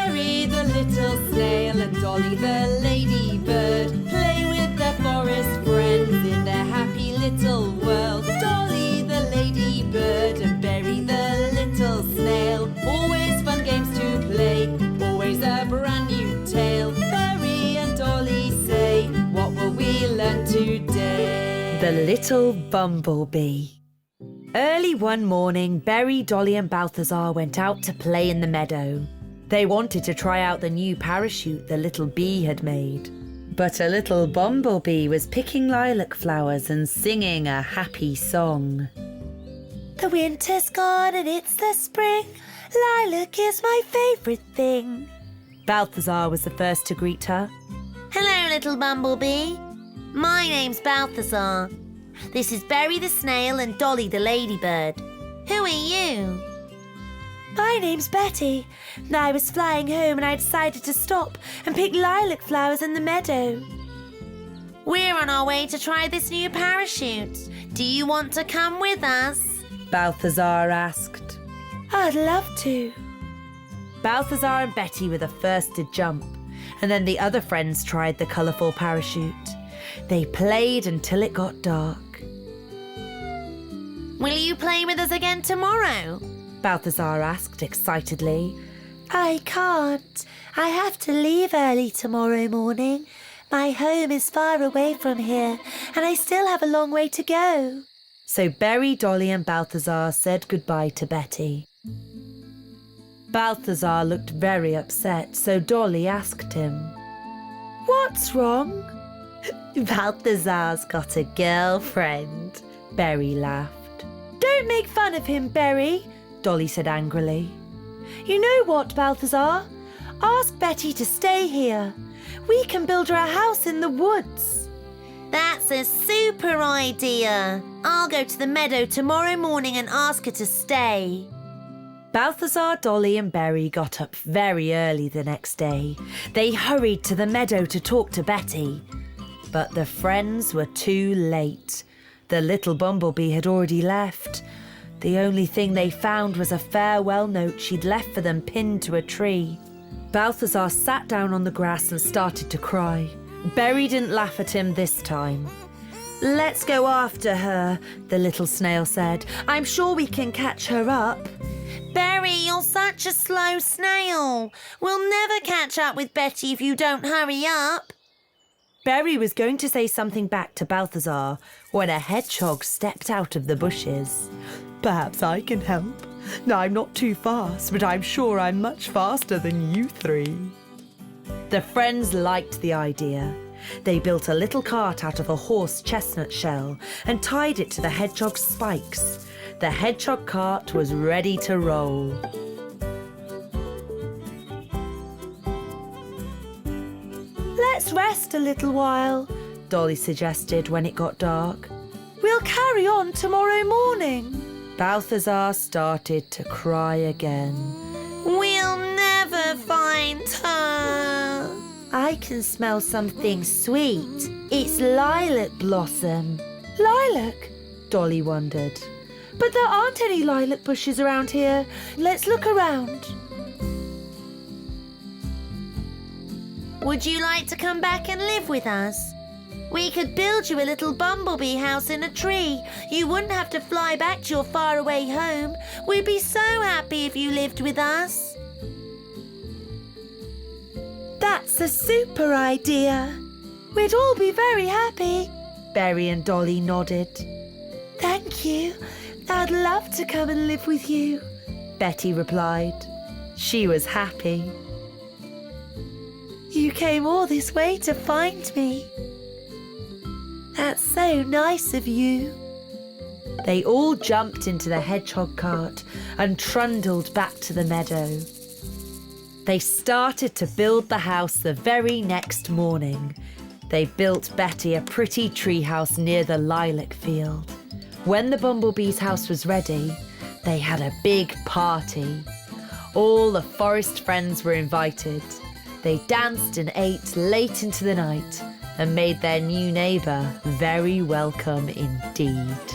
Berry the little snail and Dolly the ladybird play with their forest friends in their happy little world. Dolly the ladybird and Berry the little snail, always fun games to play, always a brand new tale. Berry and Dolly say, what will we learn today? The Little Bumblebee. Early one morning, Berry, Dolly and Balthazar went out to play in the meadow. They wanted to try out the new parachute the little bee had made. But a little bumblebee was picking lilac flowers and singing a happy song. The winter's gone and it's the spring. Lilac is my favourite thing. Balthazar was the first to greet her. Hello, little bumblebee. My name's Balthazar. This is Berry the snail and Dolly the ladybird. Who are you? My name's Betty. I was flying home and I decided to stop and pick lilac flowers in the meadow. We're on our way to try this new parachute. Do you want to come with us? Balthazar asked. I'd love to. Balthazar and Betty were the first to jump, and then the other friends tried the colourful parachute. They played until it got dark. Will you play with us again tomorrow? Balthazar asked excitedly. I can't. I have to leave early tomorrow morning. My home is far away from here, and I still have a long way to go. So Berry, Dolly and Balthazar said goodbye to Betty. Balthazar looked very upset, so Dolly asked him, "What's wrong?" Balthazar's got a girlfriend. Berry laughed. Don't make fun of him, Berry, Dolly said angrily. You know what, Balthazar? Ask Betty to stay here. We can build her a house in the woods. That's a super idea. I'll go to the meadow tomorrow morning and ask her to stay. Balthazar, Dolly and Berry got up very early the next day. They hurried to the meadow to talk to Betty. But the friends were too late. The little bumblebee had already left. The only thing they found was a farewell note she'd left for them pinned to a tree. Balthazar sat down on the grass and started to cry. Berry didn't laugh at him this time. "Let's go after her," the little snail said. "I'm sure we can catch her up." Berry, you're such a slow snail. We'll never catch up with Betty if you don't hurry up. Berry was going to say something back to Balthazar when a hedgehog stepped out of the bushes. "Perhaps I can help. I'm not too fast, but I'm sure I'm much faster than you three." The friends liked the idea. They built a little cart out of a horse chestnut shell and tied it to the hedgehog's spikes. The hedgehog cart was ready to roll. Let's rest a little while, Dolly suggested when it got dark. We'll carry on tomorrow morning. Balthazar started to cry again. We'll never find her. I can smell something sweet. It's lilac blossom. Lilac? Dolly wondered. But there aren't any lilac bushes around here. Let's look around. Would you like to come back and live with us? We could build you a little bumblebee house in a tree. You wouldn't have to fly back to your faraway home. We'd be so happy if you lived with us. That's a super idea. We'd all be very happy. Berry and Dolly nodded. Thank you. I'd love to come and live with you, Betty replied. She was happy. You came all this way to find me. That's so nice of you. They all jumped into the hedgehog cart and trundled back to the meadow. They started to build the house the very next morning. They built Betty a pretty treehouse near the lilac field. When the bumblebee's house was ready, they had a big party. All the forest friends were invited. They danced and ate late into the night and made their new neighbour very welcome indeed.